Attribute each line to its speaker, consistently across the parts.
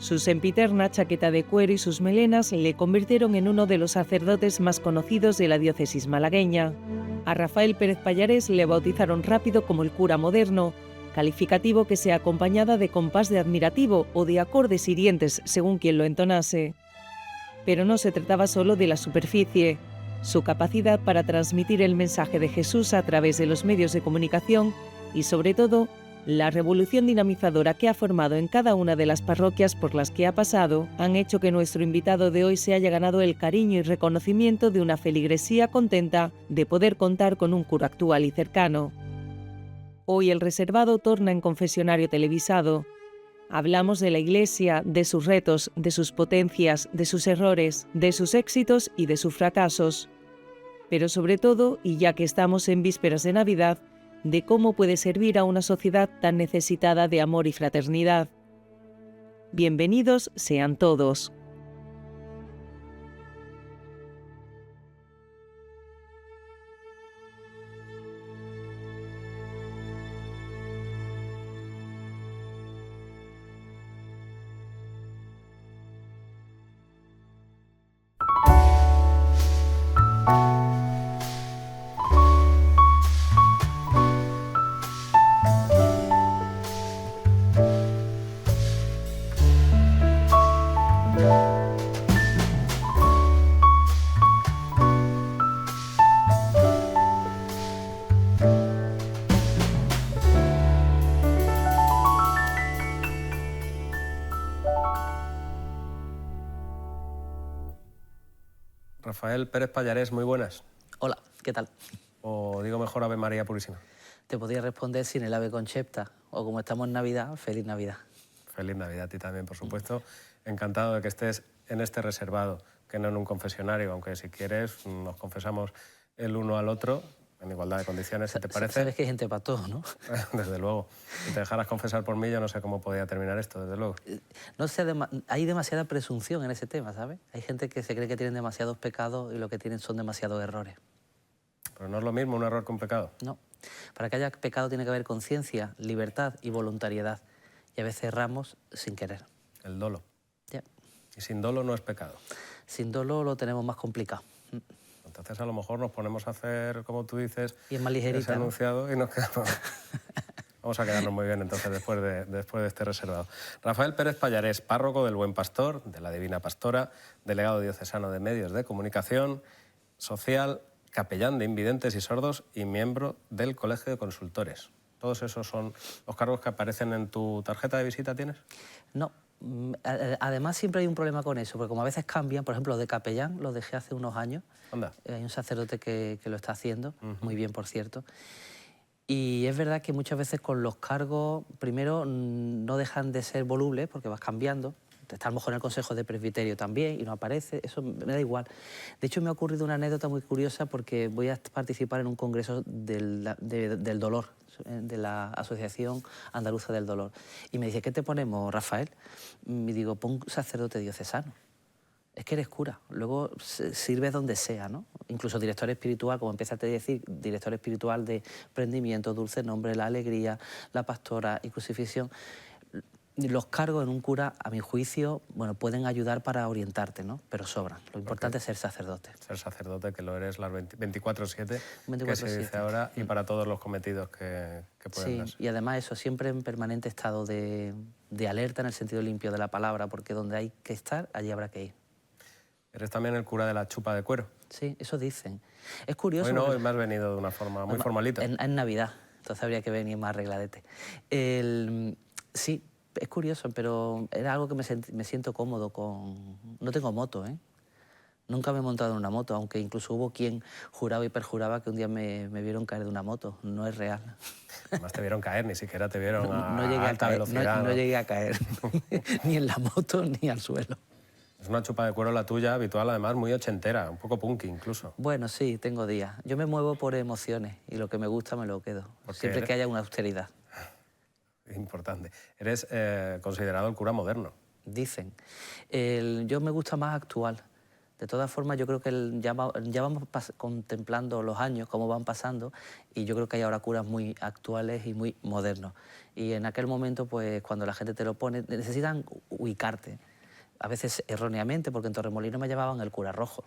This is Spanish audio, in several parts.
Speaker 1: Su sempiterna chaqueta de cuero y sus melenas le convirtieron en uno de los sacerdotes más conocidos de la diócesis malagueña. A Rafael Pérez Pallarés le bautizaron rápido como el cura moderno, calificativo que se acompañaba de compás de admirativo o de acordes hirientes según quien lo entonase. Pero no se trataba solo de la superficie. Su capacidad para transmitir el mensaje de Jesús a través de los medios de comunicación y, sobre todo, la revolución dinamizadora que ha formado en cada una de las parroquias por las que ha pasado han hecho que nuestro invitado de hoy se haya ganado el cariño y reconocimiento de una feligresía contenta de poder contar con un cura actual y cercano. Hoy el reservado torna en confesionario televisado. Hablamos de la Iglesia, de sus retos, de sus potencias, de sus errores, de sus éxitos y de sus fracasos. Pero sobre todo, y ya que estamos en vísperas de Navidad, de cómo puede servir a una sociedad tan necesitada de amor y fraternidad. Bienvenidos sean todos.
Speaker 2: Rafael Pérez Pallarés, muy buenas.
Speaker 3: Hola, ¿qué tal?
Speaker 2: O digo mejor Ave María Purísima.
Speaker 3: Te podría responder sin el ave concepta, o como estamos en Navidad, feliz Navidad.
Speaker 2: Feliz Navidad a ti también, por supuesto. Encantado de que estés en este reservado, que no en un confesionario, aunque si quieres nos confesamos el uno al otro en igualdad de condiciones, si te parece.
Speaker 3: Sabes que hay gente para todo, ¿no?
Speaker 2: Desde luego. Si te dejaras confesar por mí, yo no sé cómo podía terminar esto, desde luego.
Speaker 3: No sé, hay demasiada presunción en ese tema, ¿sabes? Hay gente que se cree que tienen demasiados pecados y lo que tienen son demasiados errores.
Speaker 2: Pero no es lo mismo un error que un pecado.
Speaker 3: No. Para que haya pecado tiene que haber conciencia, libertad y voluntariedad. Y a veces erramos sin querer.
Speaker 2: El dolo.
Speaker 3: Ya.
Speaker 2: Y sin dolo no es pecado.
Speaker 3: Sin dolo lo tenemos más complicado.
Speaker 2: Entonces a lo mejor nos ponemos a hacer, como tú dices,
Speaker 3: y es más ligerita,
Speaker 2: ese enunciado, ¿no? Y nos quedamos... Vamos a quedarnos muy bien entonces después de este reservado. Rafael Pérez Pallarés, párroco del Buen Pastor, de la Divina Pastora, delegado diocesano de Medios de Comunicación Social, capellán de invidentes y sordos y miembro del Colegio de Consultores. ¿Todos esos son los cargos que aparecen en tu tarjeta de visita, tienes?
Speaker 3: No. Además siempre hay un problema con eso, porque como a veces cambian, por ejemplo, de capellán lo dejé hace unos años.
Speaker 2: Anda.
Speaker 3: Hay un sacerdote que lo está haciendo, muy bien, por cierto. Y es verdad que muchas veces con los cargos, primero, no dejan de ser volubles, porque vas cambiando. Está a lo mejor en el Consejo de Presbiterio también y no aparece, eso me da igual. De hecho, me ha ocurrido una anécdota muy curiosa porque voy a participar en un congreso del dolor, de la Asociación Andaluza del Dolor. Y me dice, ¿qué te ponemos, Rafael? Y digo, pon sacerdote diocesano. Es que eres cura, luego sirves donde sea, ¿no? Incluso director espiritual, como empezaste a decir, director espiritual de Prendimiento, Dulce Nombre, La Alegría, La Pastora y Crucifixión. Los cargos en un cura, a mi juicio, bueno, pueden ayudar para orientarte, ¿no? Pero sobran. Lo importante es ser sacerdote.
Speaker 2: Ser sacerdote, que lo eres las 24/7, que se dice
Speaker 3: 24/7.
Speaker 2: ahora, y para todos los cometidos que pueden darse.
Speaker 3: Sí, y además eso, siempre en permanente estado de alerta en el sentido limpio de la palabra, porque donde hay que estar, allí habrá que ir.
Speaker 2: Eres también el cura de la chupa de cuero.
Speaker 3: Sí, eso dicen. Es curioso...
Speaker 2: Hoy no, hoy me has venido de una forma muy formalita.
Speaker 3: En Navidad, entonces habría que venir más arregladete. Sí, es curioso, pero era algo que me siento cómodo con... No tengo moto, ¿eh? Nunca me he montado en una moto, aunque incluso hubo quien juraba y perjuraba que un día me vieron caer de una moto. No es real.
Speaker 2: Además te vieron caer, ni siquiera te vieron
Speaker 3: No llegué
Speaker 2: a alta velocidad.
Speaker 3: No llegué a caer, ni en la moto ni al suelo.
Speaker 2: Es una chupa de cuero la tuya, habitual, además muy ochentera, un poco punky incluso.
Speaker 3: Bueno, sí, tengo días. Yo me muevo por emociones y lo que me gusta me lo quedo, siempre que haya una austeridad.
Speaker 2: Importante. Eres considerado el cura moderno.
Speaker 3: Dicen. Yo me gusta más actual. De todas formas, yo creo que ya vamos contemplando los años, cómo van pasando, y yo creo que hay ahora curas muy actuales y muy modernos. Y en aquel momento, pues cuando la gente te lo pone, necesitan ubicarte. A veces erróneamente, porque en Torremolinos me llamaban el cura rojo,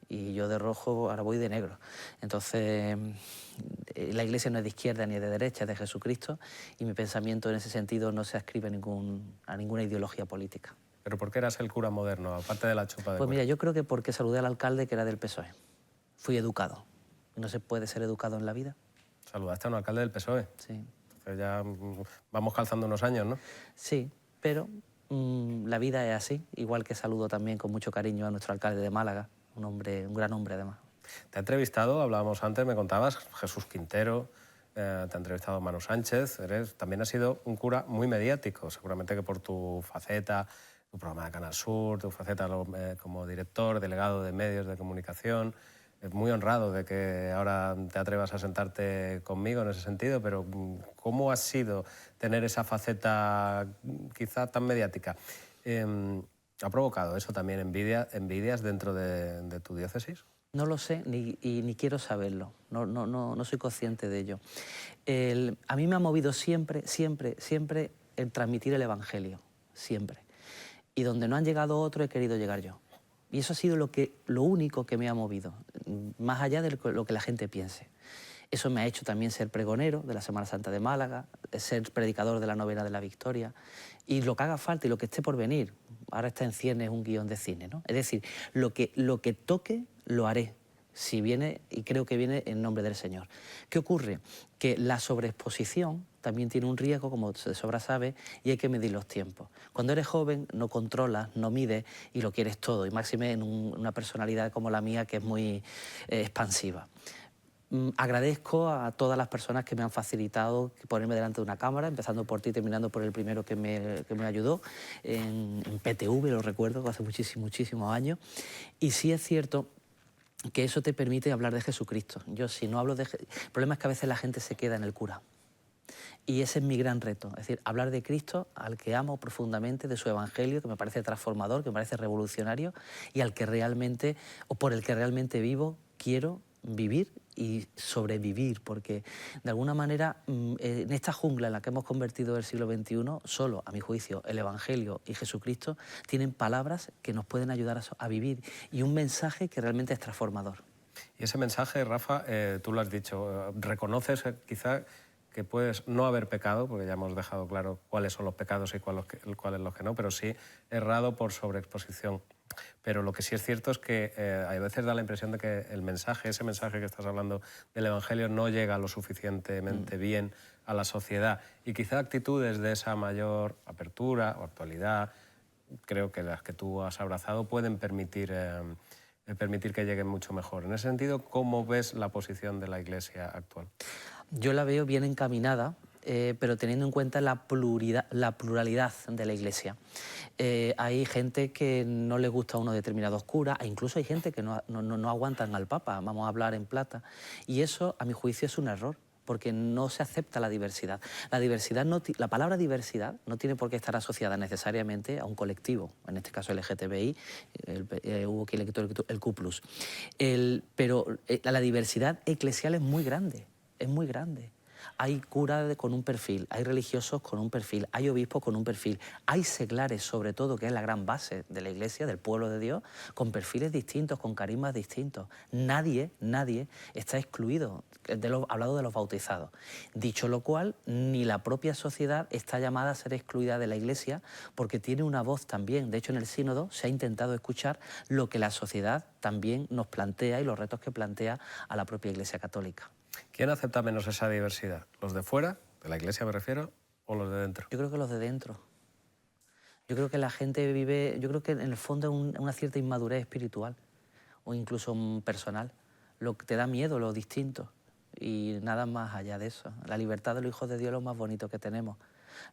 Speaker 3: y yo de rojo ahora voy de negro. Entonces, la Iglesia no es de izquierda ni de derecha, es de Jesucristo, y mi pensamiento en ese sentido no se adscribe a ninguna ideología política.
Speaker 2: ¿Pero por qué eras el cura moderno, aparte de la chupa de
Speaker 3: Pues mira,
Speaker 2: cuero?
Speaker 3: yo creo que porque saludé al alcalde que era del PSOE. Fui educado. ¿No se puede ser educado en la vida?
Speaker 2: Saludaste a un alcalde del PSOE.
Speaker 3: Sí.
Speaker 2: Entonces ya vamos calzando unos años, ¿no?
Speaker 3: Sí, pero la vida es así, igual que saludo también con mucho cariño a nuestro alcalde de Málaga, un gran hombre además.
Speaker 2: Te ha entrevistado, hablábamos antes, me contabas, Jesús Quintero, te ha entrevistado Manu Sánchez, también has sido un cura muy mediático, seguramente que por tu faceta, tu programa de Canal Sur, tu faceta como director, delegado de medios de comunicación. Muy honrado de que ahora te atrevas a sentarte conmigo en ese sentido, pero ¿cómo ha sido tener esa faceta quizá tan mediática? ¿Ha provocado eso también envidias dentro de tu diócesis?
Speaker 3: No lo sé ni quiero saberlo, no soy consciente de ello. A mí me ha movido siempre el transmitir el Evangelio, siempre. Y donde no han llegado otros he querido llegar yo. Y eso ha sido lo único que me ha movido, más allá de lo que la gente piense. Eso me ha hecho también ser pregonero de la Semana Santa de Málaga, ser predicador de la Novena de la Victoria, y lo que haga falta y lo que esté por venir. Ahora está en ciernes un guión de cine, ¿no? Es decir, lo que toque, lo haré, si viene, y creo que viene en nombre del Señor. ¿Qué ocurre? Que la sobreexposición también tiene un riesgo, como de sobra sabe, y hay que medir los tiempos. Cuando eres joven no controlas, no mides y lo quieres todo, y máxime en una personalidad como la mía que es muy expansiva. Agradezco a todas las personas que me han facilitado ponerme delante de una cámara, empezando por ti, terminando por el primero que me ayudó, en PTV, lo recuerdo, hace muchísimos años. Y sí es cierto que eso te permite hablar de Jesucristo. Yo si no hablo de... El problema es que a veces la gente se queda en el cura. Y ese es mi gran reto, es decir, hablar de Cristo al que amo profundamente, de su evangelio, que me parece transformador, que me parece revolucionario, y al que realmente, o por el que realmente vivo, quiero vivir y sobrevivir, porque de alguna manera en esta jungla en la que hemos convertido el siglo XXI, solo, a mi juicio, el Evangelio y Jesucristo tienen palabras que nos pueden ayudar a vivir y un mensaje que realmente es transformador.
Speaker 2: Y ese mensaje, Rafa, tú lo has dicho, reconoces quizá que puedes no haber pecado, porque ya hemos dejado claro cuáles son los pecados y cuáles los que no, pero sí errado por sobreexposición. Pero lo que sí es cierto es que a veces da la impresión de que el mensaje, ese mensaje que estás hablando del Evangelio, no llega lo suficientemente bien a la sociedad. Y quizá actitudes de esa mayor apertura o actualidad, creo que las que tú has abrazado, pueden permitir que lleguen mucho mejor. En ese sentido, ¿cómo ves la posición de la Iglesia actual?
Speaker 3: Yo la veo bien encaminada, pero teniendo en cuenta la pluralidad de la Iglesia. Hay gente que no le gusta a unos determinados curas, e incluso hay gente que no aguantan al Papa, vamos a hablar en plata, y eso, a mi juicio, es un error, porque no se acepta la diversidad. La palabra diversidad no tiene por qué estar asociada necesariamente a un colectivo, en este caso LGTBI, hubo quien le quitó el Q+. Pero la diversidad eclesial es muy grande. Es muy grande. Hay curas con un perfil, hay religiosos con un perfil, hay obispos con un perfil, hay seglares sobre todo, que es la gran base de la Iglesia, del pueblo de Dios, con perfiles distintos, con carismas distintos. Nadie está excluido, hablado de los bautizados. Dicho lo cual, ni la propia sociedad está llamada a ser excluida de la Iglesia porque tiene una voz también. De hecho, en el sínodo se ha intentado escuchar lo que la sociedad también nos plantea y los retos que plantea a la propia Iglesia católica.
Speaker 2: ¿Quién acepta menos esa diversidad? ¿Los de fuera, de la Iglesia me refiero, o los de dentro?
Speaker 3: Yo creo que los de dentro. Yo creo que la gente vive, yo creo que en el fondo es una cierta inmadurez espiritual o incluso personal. Lo que te da miedo, lo distinto, y nada más allá de eso. La libertad de los hijos de Dios es lo más bonito que tenemos.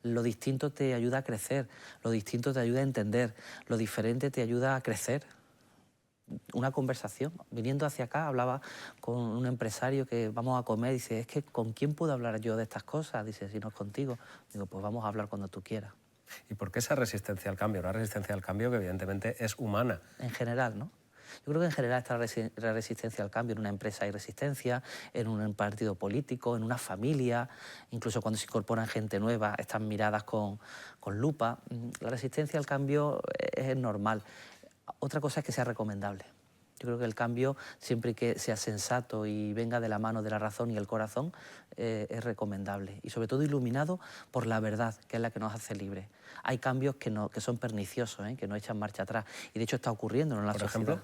Speaker 3: Lo distinto te ayuda a crecer, lo distinto te ayuda a entender, lo diferente te ayuda a crecer. Una conversación, viniendo hacia acá, hablaba con un empresario que vamos a comer, dice, es que ¿con quién puedo hablar yo de estas cosas? Dice, si no es contigo. Digo, pues vamos a hablar cuando tú quieras.
Speaker 2: ¿Y por qué esa resistencia al cambio? Una resistencia al cambio que evidentemente es humana.
Speaker 3: En general, ¿no? Yo creo que en general está la resistencia al cambio. En una empresa hay resistencia, en un partido político, en una familia, incluso cuando se incorporan gente nueva, están miradas con lupa. La resistencia al cambio es normal. Otra cosa es que sea recomendable. Yo creo que el cambio, siempre que sea sensato y venga de la mano de la razón y el corazón, es recomendable. Y sobre todo iluminado por la verdad, que es la que nos hace libres. Hay cambios que son perniciosos, que no echan marcha atrás. Y de hecho está ocurriendo en la sociedad.
Speaker 2: ¿Por ejemplo?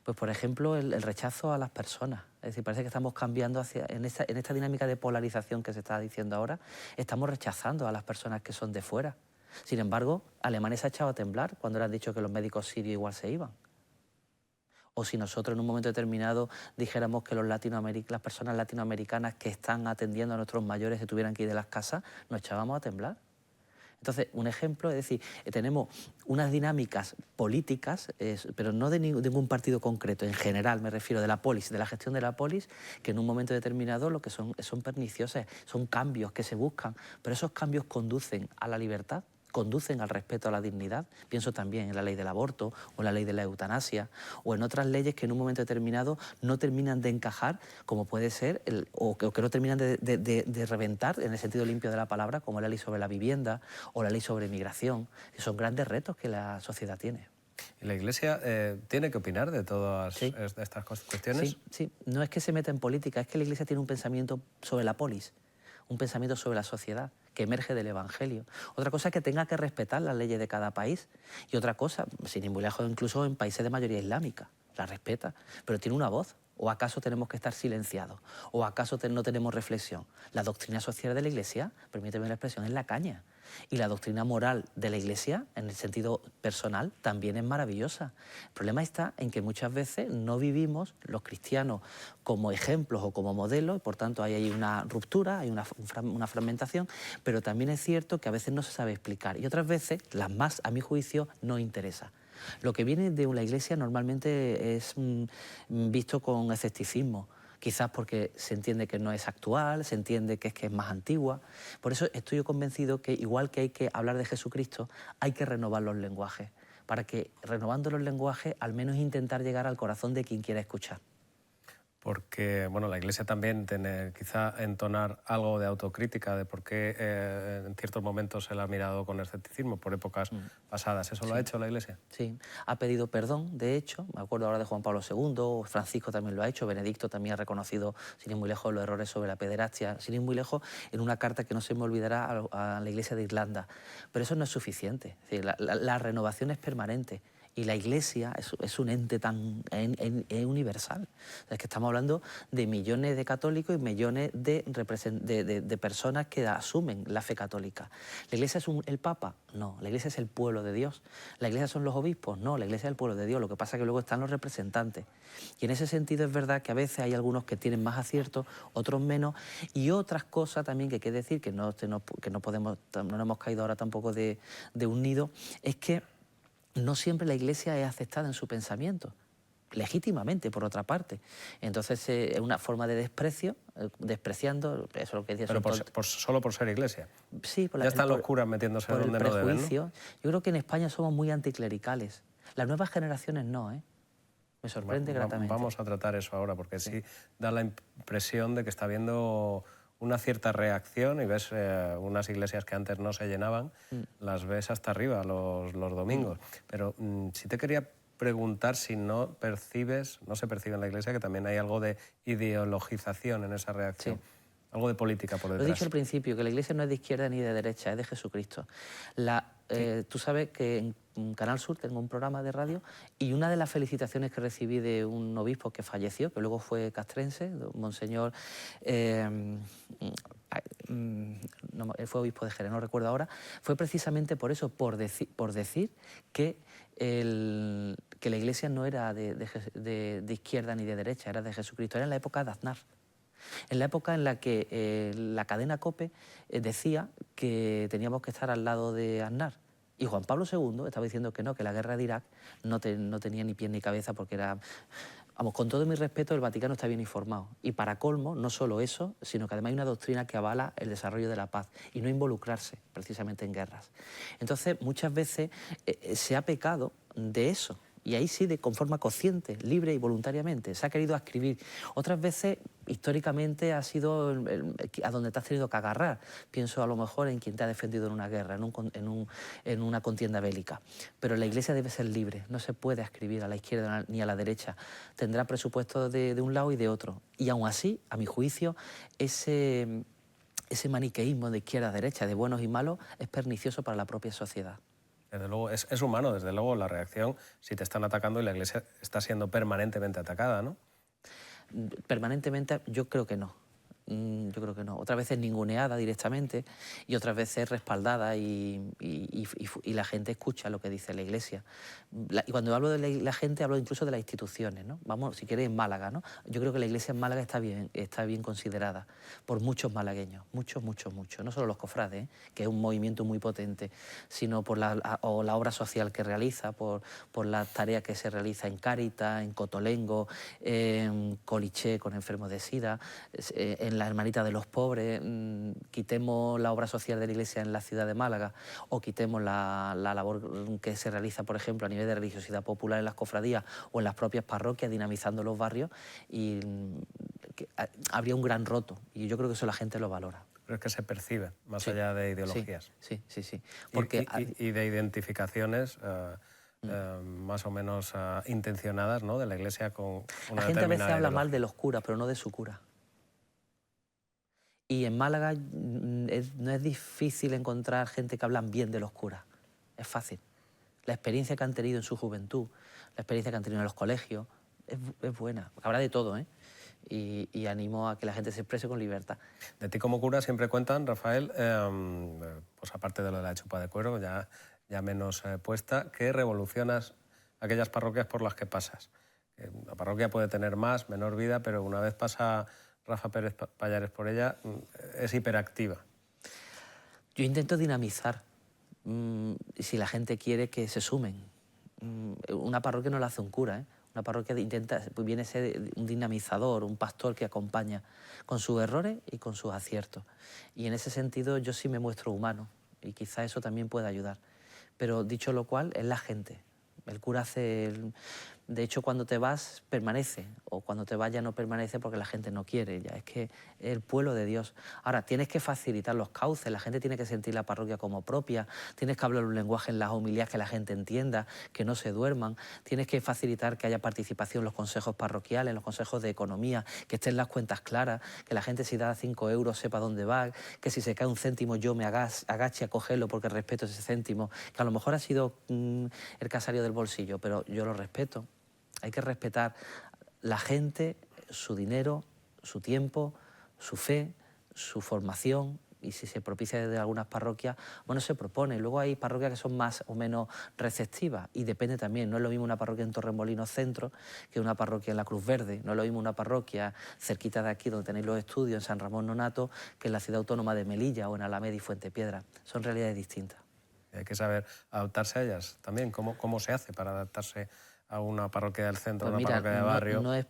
Speaker 3: Pues por ejemplo el rechazo a las personas. Es decir, parece que estamos cambiando en esta dinámica de polarización que se está diciendo ahora, estamos rechazando a las personas que son de fuera. Sin embargo, Alemania se ha echado a temblar cuando le han dicho que los médicos sirios igual se iban. O si nosotros en un momento determinado dijéramos que las personas latinoamericanas que están atendiendo a nuestros mayores se tuvieran que ir de las casas, nos echábamos a temblar. Entonces, un ejemplo es decir, tenemos unas dinámicas políticas, pero no de ningún partido concreto, en general me refiero de la polis, de la gestión de la polis, que en un momento determinado lo que son perniciosas, son cambios que se buscan, pero esos cambios conducen a la libertad, conducen al respeto a la dignidad. Pienso también en la ley del aborto o en la ley de la eutanasia o en otras leyes que en un momento determinado no terminan de encajar, como puede ser, o que no terminan de reventar en el sentido limpio de la palabra, como la ley sobre la vivienda o la ley sobre migración, que son grandes retos que la sociedad tiene.
Speaker 2: ¿Y la Iglesia tiene que opinar de todas estas cuestiones?
Speaker 3: Sí. No es que se meta en política, es que la Iglesia tiene un pensamiento sobre la polis, un pensamiento sobre la sociedad que emerge del Evangelio. Otra cosa es que tenga que respetar las leyes de cada país. Y otra cosa, sin ir muy lejos, incluso en países de mayoría islámica, la respeta, pero tiene una voz. ¿O acaso tenemos que estar silenciados? ¿O acaso no tenemos reflexión? La doctrina social de la Iglesia, permíteme la expresión, es la caña. Y la doctrina moral de la Iglesia, en el sentido personal, también es maravillosa. El problema está en que muchas veces no vivimos los cristianos como ejemplos o como modelos, y por tanto hay una ruptura, hay una fragmentación, pero también es cierto que a veces no se sabe explicar y otras veces, las más, a mi juicio, no interesa. Lo que viene de la Iglesia normalmente es visto con escepticismo, quizás porque se entiende que no es actual, se entiende que es más antigua. Por eso estoy yo convencido que igual que hay que hablar de Jesucristo, hay que renovar los lenguajes, para que renovando los lenguajes al menos intentar llegar al corazón de quien quiera escuchar.
Speaker 2: Porque bueno, la Iglesia también tiene quizá entonar algo de autocrítica de por qué en ciertos momentos se la ha mirado con escepticismo por épocas pasadas. ¿Eso lo ha hecho la Iglesia?
Speaker 3: Sí, ha pedido perdón, de hecho, me acuerdo ahora de Juan Pablo II, Francisco también lo ha hecho, Benedicto también ha reconocido, sin ir muy lejos, los errores sobre la pederastia, sin ir muy lejos, en una carta que no se me olvidará a la Iglesia de Irlanda. Pero eso no es suficiente, es decir, la renovación es permanente. Y la Iglesia es un ente tan universal. Es que estamos hablando de millones de católicos y millones de personas que asumen la fe católica. ¿La Iglesia es el Papa? No, la Iglesia es el pueblo de Dios. ¿La Iglesia son los obispos? No, la Iglesia es el pueblo de Dios. Lo que pasa es que luego están los representantes. Y en ese sentido es verdad que a veces hay algunos que tienen más aciertos, otros menos, y otras cosas también que hay que decir, que no hemos caído ahora tampoco de un nido, es que no siempre la Iglesia es aceptada en su pensamiento, legítimamente, por otra parte. Entonces es una forma de desprecio, despreciando, eso es lo que decía.
Speaker 2: Pero solo por ser Iglesia.
Speaker 3: Sí,
Speaker 2: ya están los curas metiéndose donde no deben, ¿no?
Speaker 3: Yo creo que en España somos muy anticlericales. Las nuevas generaciones no, ¿eh? Me sorprende gratamente.
Speaker 2: Vamos a tratar eso ahora, porque sí da la impresión de que está habiendo una cierta reacción y ves unas iglesias que antes no se llenaban, las ves hasta arriba los domingos. Pero sí te quería preguntar si no se percibe en la Iglesia que también hay algo de ideologización en esa reacción. Sí. Algo de política por detrás.
Speaker 3: Lo he dicho al principio, que la Iglesia no es de izquierda ni de derecha, es de Jesucristo. Tú sabes que en Canal Sur tengo un programa de radio y una de las felicitaciones que recibí de un obispo que falleció, que luego fue castrense, Monseñor... él fue obispo de Jerez, no recuerdo ahora, fue precisamente por eso, por decir que la Iglesia no era de izquierda ni de derecha, era de Jesucristo, era en la época de Aznar. En la época en la que la cadena COPE decía que teníamos que estar al lado de Aznar. Y Juan Pablo II estaba diciendo que no, que la guerra de Irak no tenía ni pie ni cabeza porque era... Vamos, con todo mi respeto, el Vaticano está bien informado. Y para colmo, no solo eso, sino que además hay una doctrina que avala el desarrollo de la paz y no involucrarse precisamente en guerras. Entonces, muchas veces se ha pecado de eso, Y ahí sí, con forma consciente, libre y voluntariamente. Se ha querido escribir. Otras veces, históricamente, ha sido a donde te has tenido que agarrar. Pienso a lo mejor en quien te ha defendido en una guerra, en una contienda bélica. Pero la Iglesia debe ser libre. No se puede escribir a la izquierda ni a la derecha. Tendrá presupuesto de un lado y de otro. Y aún así, a mi juicio, ese maniqueísmo de izquierda a derecha, de buenos y malos, es pernicioso para la propia sociedad.
Speaker 2: Desde luego, es humano, desde luego, la reacción si te están atacando y la Iglesia está siendo permanentemente atacada, ¿no?
Speaker 3: Permanentemente, yo creo que no. Yo creo que no. Otras veces ninguneada directamente y otras veces respaldada y la gente escucha lo que dice la Iglesia. Y cuando hablo de la gente, hablo incluso de las instituciones, ¿no? Vamos, si queréis, en Málaga, ¿no? Yo creo que la Iglesia en Málaga está bien considerada por muchos malagueños, muchos. No solo los cofrades, que es un movimiento muy potente, sino por la obra social que realiza, por la tarea que se realiza en Cáritas, en Cotolengo, en Coliché con enfermos de SIDA, en la Hermanita de los Pobres, quitemos la obra social de la Iglesia en la ciudad de Málaga o quitemos la labor que se realiza, por ejemplo, a nivel de religiosidad popular en las cofradías o en las propias parroquias, dinamizando los barrios, y habría un gran roto. Y yo creo que eso la gente lo valora.
Speaker 2: Pero es que se percibe, más allá de ideologías.
Speaker 3: Sí.
Speaker 2: Porque y de identificaciones más o menos intencionadas, ¿no?, de la Iglesia con una
Speaker 3: La gente a veces habla
Speaker 2: ideología.
Speaker 3: mal de los curas, pero no de su cura. Y en Málaga no es difícil encontrar gente que hablan bien de los curas. Es fácil. La experiencia que han tenido en su juventud, la experiencia que han tenido en los colegios, es buena. Habrá de todo, ¿eh? Y animo a que la gente se exprese con libertad.
Speaker 2: De ti como cura siempre cuentan, Rafael, pues aparte de lo de la chupa de cuero, ya menos puesta, que revolucionas aquellas parroquias por las que pasas. La parroquia puede tener más, menor vida, pero una vez pasa Rafa Pérez Pallares por ella, es hiperactiva.
Speaker 3: Yo intento dinamizar, si la gente quiere que se sumen. Una parroquia no la hace un cura, ¿eh? Una parroquia viene a ser un dinamizador, un pastor que acompaña con sus errores y con sus aciertos. Y en ese sentido yo sí me muestro humano y quizá eso también pueda ayudar. Pero dicho lo cual, es la gente. El cura hace... De hecho, cuando te vas, permanece, o cuando te vas ya no permanece porque la gente no quiere, ya es que es el pueblo de Dios. Ahora, tienes que facilitar los cauces, la gente tiene que sentir la parroquia como propia, tienes que hablar un lenguaje en las homilías que la gente entienda, que no se duerman, tienes que facilitar que haya participación en los consejos parroquiales, en los consejos de economía, que estén las cuentas claras, que la gente si da 5 euros sepa dónde va, que si se cae un céntimo yo me agache a cogerlo porque respeto ese céntimo, que a lo mejor ha sido el casario del bolsillo, pero yo lo respeto. Hay que respetar la gente, su dinero, su tiempo, su fe, su formación, y si se propicia desde algunas parroquias, bueno, se propone. Luego hay parroquias que son más o menos receptivas y depende también. No es lo mismo una parroquia en Torremolinos Centro que una parroquia en la Cruz Verde. No es lo mismo una parroquia cerquita de aquí, donde tenéis los estudios, en San Ramón Nonato, que en la ciudad autónoma de Melilla o en Alameda y Fuentepiedra. Son realidades distintas.
Speaker 2: Hay que saber adaptarse a ellas también. ¿Cómo se hace para adaptarse a una parroquia del centro,
Speaker 3: Pues
Speaker 2: una
Speaker 3: mira,
Speaker 2: parroquia de barrio?
Speaker 3: No es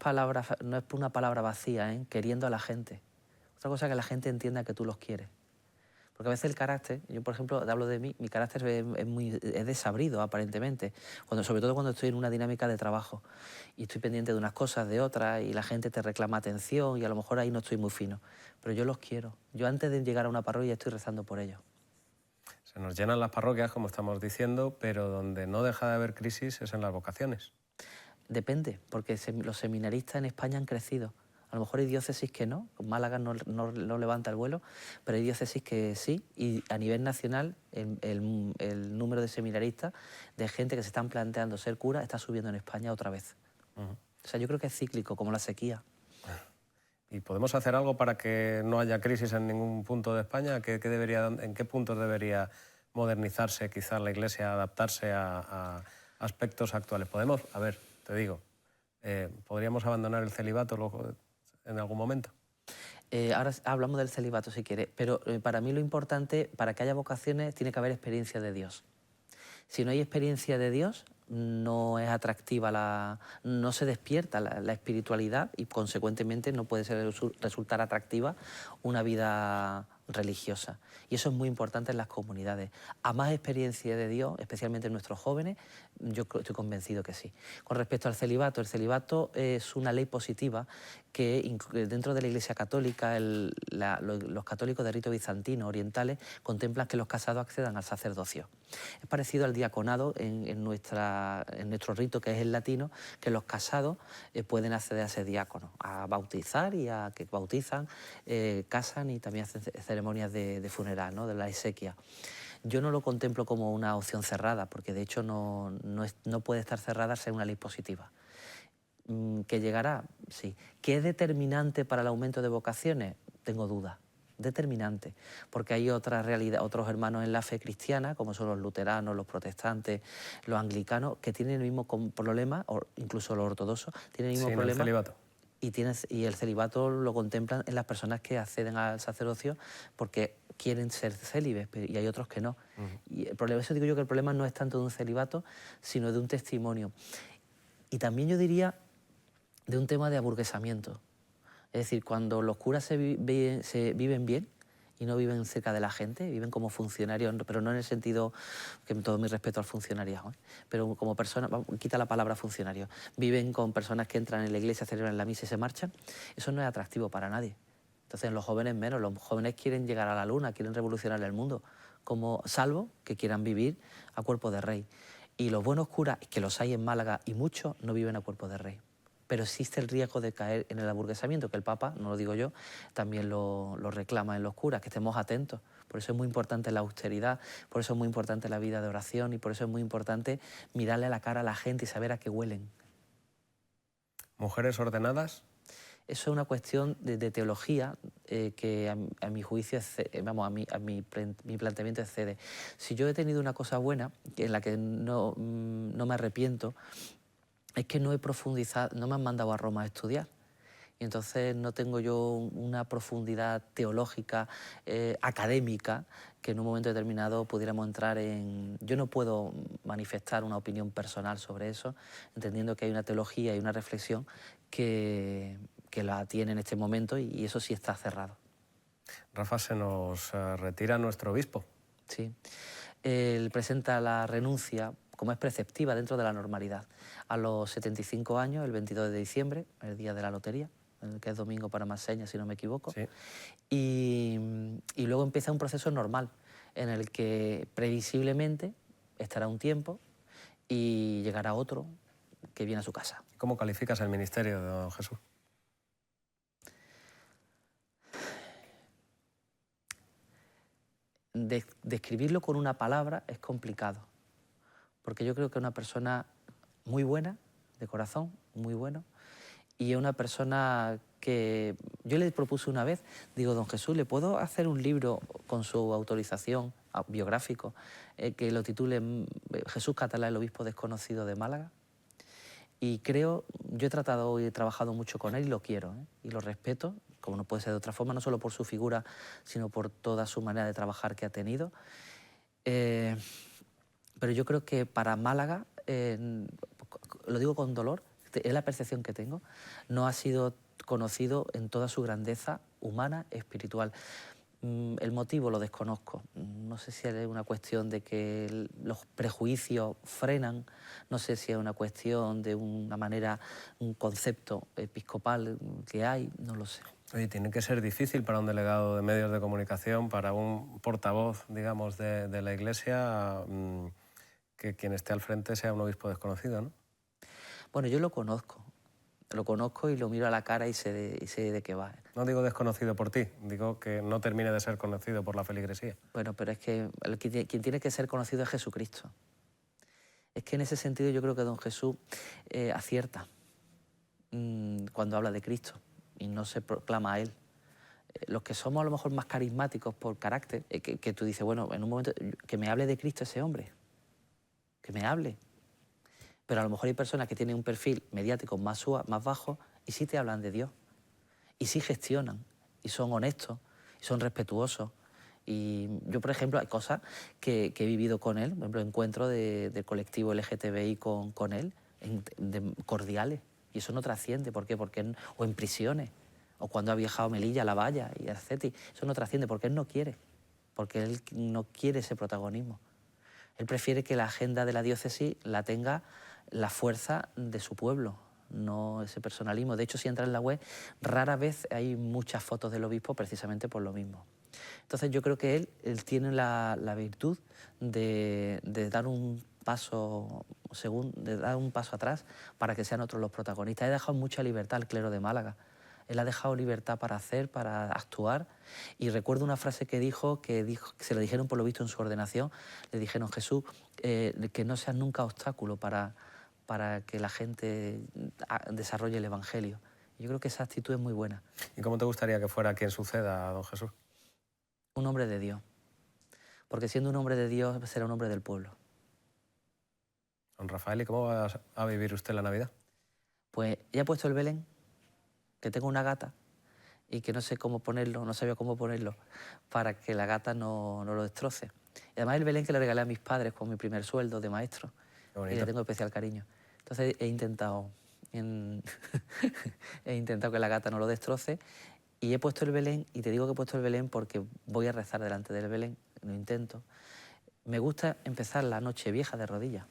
Speaker 3: una palabra vacía, ¿eh? Queriendo a la gente. Otra cosa es que la gente entienda que tú los quieres. Porque a veces el carácter, yo por ejemplo hablo de mí, mi carácter es desabrido aparentemente, sobre todo cuando estoy en una dinámica de trabajo y estoy pendiente de unas cosas, de otras, y la gente te reclama atención y a lo mejor ahí no estoy muy fino. Pero yo los quiero. Yo antes de llegar a una parroquia estoy rezando por ellos.
Speaker 2: Se nos llenan las parroquias, como estamos diciendo, pero donde no deja de haber crisis es en las vocaciones.
Speaker 3: Depende, porque los seminaristas en España han crecido. A lo mejor hay diócesis que no, Málaga no levanta el vuelo, pero hay diócesis que sí, y a nivel nacional el número de seminaristas, de gente que se están planteando ser cura, está subiendo en España otra vez. O sea, yo creo que es cíclico, como la sequía.
Speaker 2: ¿Y podemos hacer algo para que no haya crisis en ningún punto de España? ¿En qué puntos debería modernizarse quizá la Iglesia, adaptarse a aspectos actuales? Podemos, a ver, te digo, ¿podríamos abandonar el celibato luego, en algún momento?
Speaker 3: Ahora hablamos del celibato si quieres, pero para mí lo importante, para que haya vocaciones, tiene que haber experiencia de Dios. Si no hay experiencia de Dios, no es atractiva, no se despierta la espiritualidad y consecuentemente no puede resultar atractiva una vida religiosa. Y eso es muy importante en las comunidades. A más experiencia de Dios, especialmente en nuestros jóvenes, yo estoy convencido que sí. Con respecto al celibato, el celibato es una ley positiva que dentro de la Iglesia Católica, los católicos de rito bizantino orientales contemplan que los casados accedan al sacerdocio. Es parecido al diaconado en nuestro rito, que es el latino, que los casados pueden acceder a ser diáconos, a bautizar y a que bautizan, casan y también hacen ceremonias de funeral, ¿no?, de la exequia. Yo no lo contemplo como una opción cerrada, porque de hecho no puede estar cerrada al ser una ley positiva. ¿Que llegará? Sí. ¿Que es determinante para el aumento de vocaciones? Tengo dudas. Determinante, porque hay otra realidad, otros hermanos en la fe cristiana, como son los luteranos, los protestantes, los anglicanos, que tienen el mismo problema, o incluso los ortodoxos, tienen el mismo problema.
Speaker 2: El celibato.
Speaker 3: Y el celibato lo contemplan en las personas que acceden al sacerdocio porque quieren ser célibes, y hay otros que no. Y el problema, eso digo yo, que el problema no es tanto de un celibato, sino de un testimonio. Y también yo diría de un tema de aburguesamiento. Es decir, cuando los curas se viven bien y no viven cerca de la gente, viven como funcionarios, pero no en el sentido, que todo mi respeto al funcionariado, pero como personas, quita la palabra funcionario, viven con personas que entran en la iglesia, celebran la misa y se marchan, eso no es atractivo para nadie. Entonces los jóvenes menos, los jóvenes quieren llegar a la luna, quieren revolucionar el mundo, salvo que quieran vivir a cuerpo de rey. Y los buenos curas, que los hay en Málaga y muchos, no viven a cuerpo de rey. Pero existe el riesgo de caer en el aburguesamiento, que el Papa, no lo digo yo, también lo reclama en los curas, que estemos atentos. Por eso es muy importante la austeridad, por eso es muy importante la vida de oración y por eso es muy importante mirarle a la cara a la gente y saber a qué huelen.
Speaker 2: ¿Mujeres ordenadas?
Speaker 3: Eso es una cuestión de teología que a mi juicio, mi planteamiento excede. Si yo he tenido una cosa buena, en la que no me arrepiento, es que no he profundizado, no me han mandado a Roma a estudiar. Y entonces no tengo yo una profundidad teológica, académica, que en un momento determinado pudiéramos entrar en... Yo no puedo manifestar una opinión personal sobre eso, entendiendo que hay una teología y una reflexión que la tiene en este momento y eso sí está cerrado.
Speaker 2: Rafa, se nos retira nuestro obispo.
Speaker 3: Sí. Él presenta la renuncia, como es preceptiva dentro de la normalidad, a los 75 años, el 22 de diciembre, el día de la lotería, que es domingo para Maseña, si no me equivoco.
Speaker 2: Sí.
Speaker 3: Y luego empieza un proceso normal, en el que previsiblemente estará un tiempo y llegará otro que viene a su casa.
Speaker 2: ¿Cómo calificas el ministerio de don Jesús?
Speaker 3: Describirlo con una palabra es complicado, porque yo creo que es una persona muy buena, de corazón, muy bueno, y es una persona que yo le propuse una vez, digo, don Jesús, ¿le puedo hacer un libro con su autorización biográfico que lo titule Jesús Catalá, el obispo desconocido de Málaga? Y creo, yo he tratado y he trabajado mucho con él y lo quiero, y lo respeto, como no puede ser de otra forma, no solo por su figura, sino por toda su manera de trabajar que ha tenido. Pero yo creo que para Málaga, lo digo con dolor, es la percepción que tengo, no ha sido conocido en toda su grandeza humana, espiritual. El motivo lo desconozco. No sé si es una cuestión de que los prejuicios frenan, no sé si es una cuestión de una manera, un concepto episcopal que hay, no lo sé.
Speaker 2: Oye, tiene que ser difícil para un delegado de medios de comunicación, para un portavoz, digamos, de la Iglesia, que quien esté al frente sea un obispo desconocido, ¿no?
Speaker 3: Bueno, yo lo conozco y lo miro a la cara y sé de qué va.
Speaker 2: No digo desconocido por ti, digo que no termine de ser conocido por la feligresía.
Speaker 3: Bueno, pero es que quien tiene que ser conocido es Jesucristo. Es que en ese sentido yo creo que don Jesús acierta cuando habla de Cristo y no se proclama a él. Los que somos a lo mejor más carismáticos por carácter, que tú dices, bueno, en un momento que me hable de Cristo ese hombre, que me hable. Pero a lo mejor hay personas que tienen un perfil mediático más bajo y sí te hablan de Dios. Y sí gestionan, y son honestos, y son respetuosos. Y yo, por ejemplo, hay cosas que he vivido con él, por ejemplo, encuentros del colectivo LGTBI con él, cordiales. Y eso no trasciende. ¿Por qué? O en prisiones, o cuando ha viajado a Melilla, a La Valla y a Ceti. Eso no trasciende porque él no quiere, porque él no quiere ese protagonismo. Él prefiere que la agenda de la diócesis la tenga la fuerza de su pueblo, no ese personalismo. De hecho, si entras en la web, rara vez hay muchas fotos del obispo precisamente por lo mismo. Entonces yo creo que él tiene la virtud de dar un paso atrás para que sean otros los protagonistas. He dejado mucha libertad al clero de Málaga. Él ha dejado libertad para hacer, para actuar. Y recuerdo una frase que dijo, que se le dijeron por lo visto en su ordenación, le dijeron: Jesús, que no seas nunca obstáculo para que la gente desarrolle el Evangelio. Yo creo que esa actitud es muy buena.
Speaker 2: ¿Y cómo te gustaría que fuera quien suceda a don Jesús?
Speaker 3: Un hombre de Dios. Porque siendo un hombre de Dios será un hombre del pueblo.
Speaker 2: Don Rafael, ¿y cómo va a vivir usted la Navidad?
Speaker 3: Pues ya he puesto el Belén, que tengo una gata y que no sé cómo ponerlo, no sabía cómo ponerlo, para que la gata no lo destroce. Y además el Belén que le regalé a mis padres con mi primer sueldo de maestro.
Speaker 2: Qué bonito.
Speaker 3: Y le tengo especial cariño. Entonces he intentado que la gata no lo destroce y he puesto el Belén, y te digo que he puesto el Belén porque voy a rezar delante del Belén, lo intento. Me gusta empezar la noche vieja de rodillas.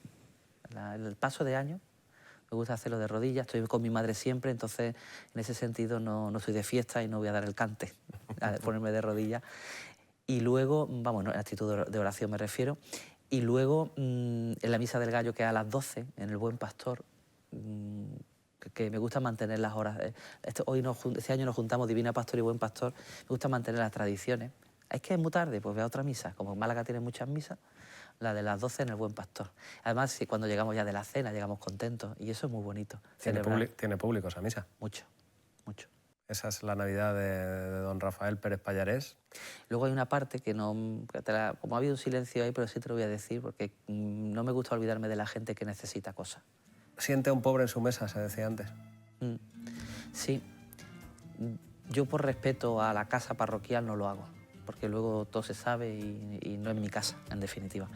Speaker 3: El paso de año, me gusta hacerlo de rodillas, estoy con mi madre siempre, entonces en ese sentido no estoy de fiesta y no voy a dar el cante, a ponerme de rodillas. Y luego, vamos, en actitud de oración me refiero, y luego en la misa del gallo, que es a las 12, en el Buen Pastor, que me gusta mantener las horas. Este año nos juntamos Divina Pastor y Buen Pastor, me gusta mantener las tradiciones. Es que es muy tarde, pues ve a otra misa, como Málaga tiene muchas misas, la de las 12 en el Buen Pastor. Además, cuando llegamos ya de la cena, llegamos contentos, y eso es muy bonito.
Speaker 2: ¿Tiene público esa misa?
Speaker 3: Mucho, mucho.
Speaker 2: Esa es la Navidad de don Rafael Pérez Pallarés.
Speaker 3: Luego hay una parte que como ha habido un silencio ahí, pero sí te lo voy a decir, porque no me gusta olvidarme de la gente que necesita cosas.
Speaker 2: ¿Siente a un pobre en su mesa, se decía antes?
Speaker 3: Sí. Yo por respeto a la casa parroquial no lo hago, porque luego todo se sabe y no es mi casa, en definitiva.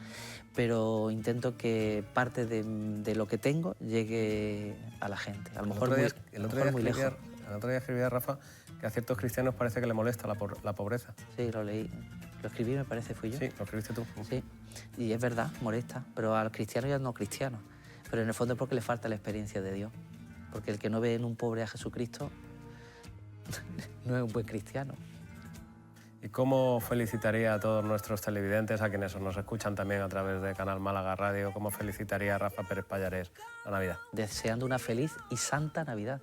Speaker 3: Pero intento que parte de lo que tengo llegue a la gente. A lo mejor muy lejos.
Speaker 2: El otro día escribía Rafa que a ciertos cristianos parece que le molesta la pobreza.
Speaker 3: Sí, lo leí. Lo escribí, me parece, fui yo.
Speaker 2: Sí, lo escribiste tú.
Speaker 3: Sí, y es verdad, molesta, pero al cristiano y al no cristiano. Pero en el fondo es porque le falta la experiencia de Dios. Porque el que no ve en un pobre a Jesucristo no es un buen cristiano.
Speaker 2: ¿Y cómo felicitaría a todos nuestros televidentes, a quienes nos escuchan también a través de Canal Málaga Radio, cómo felicitaría a Rafa Pérez Pallarés la Navidad?
Speaker 3: Deseando una feliz y santa Navidad.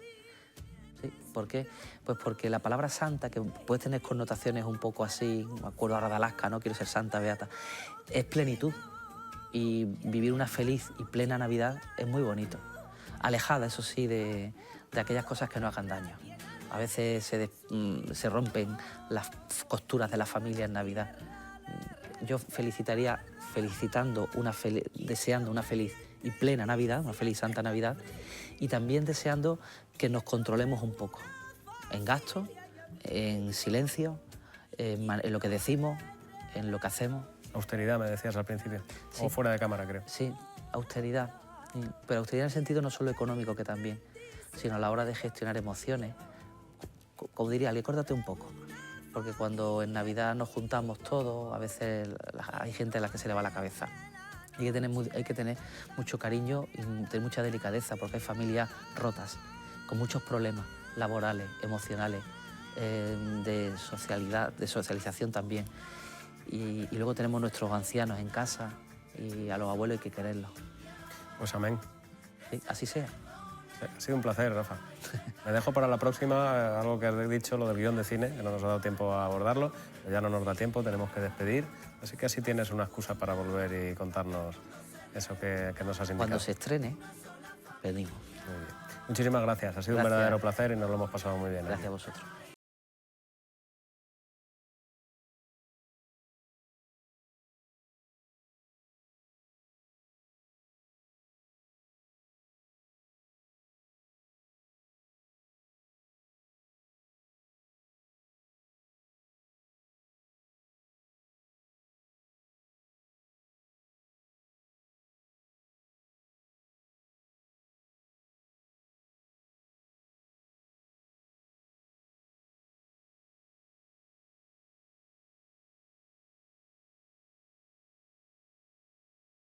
Speaker 3: ¿Sí? ¿Por qué? Pues porque la palabra santa, que puede tener connotaciones un poco así, me acuerdo ahora de Alaska, no quiero ser santa, beata, es plenitud. Y vivir una feliz y plena Navidad es muy bonito. Alejada, eso sí, de aquellas cosas que no hagan daño. A veces se rompen las costuras de la familia en Navidad. Yo felicitaría deseando una feliz y plena Navidad, una feliz santa Navidad, y también deseando que nos controlemos un poco en gastos, en silencio, en lo que decimos, en lo que hacemos.
Speaker 2: Austeridad, me decías al principio,
Speaker 3: Sí.
Speaker 2: o fuera de cámara, creo.
Speaker 3: Sí, austeridad. Pero austeridad en el sentido no solo económico, que también, sino a la hora de gestionar emociones. Como diría, córdate un poco. Porque cuando en Navidad nos juntamos todos, a veces hay gente a la que se le va la cabeza. Hay que tener mucho cariño y tener mucha delicadeza, porque hay familias rotas, con muchos problemas laborales, emocionales, de socialización también. Y luego tenemos nuestros ancianos en casa y a los abuelos hay que quererlos.
Speaker 2: Pues amén.
Speaker 3: Sí, así sea.
Speaker 2: Ha sido un placer, Rafa. Me dejo para la próxima algo que has dicho, lo del guión de cine, que no nos ha dado tiempo a abordarlo, pero ya no nos da tiempo, tenemos que despedir. Así que así tienes una excusa para volver y contarnos eso que nos has indicado.
Speaker 3: Cuando se estrene, venimos.
Speaker 2: Muy bien. Muchísimas gracias, ha sido un verdadero placer y nos lo hemos pasado muy bien.
Speaker 3: Gracias a vosotros.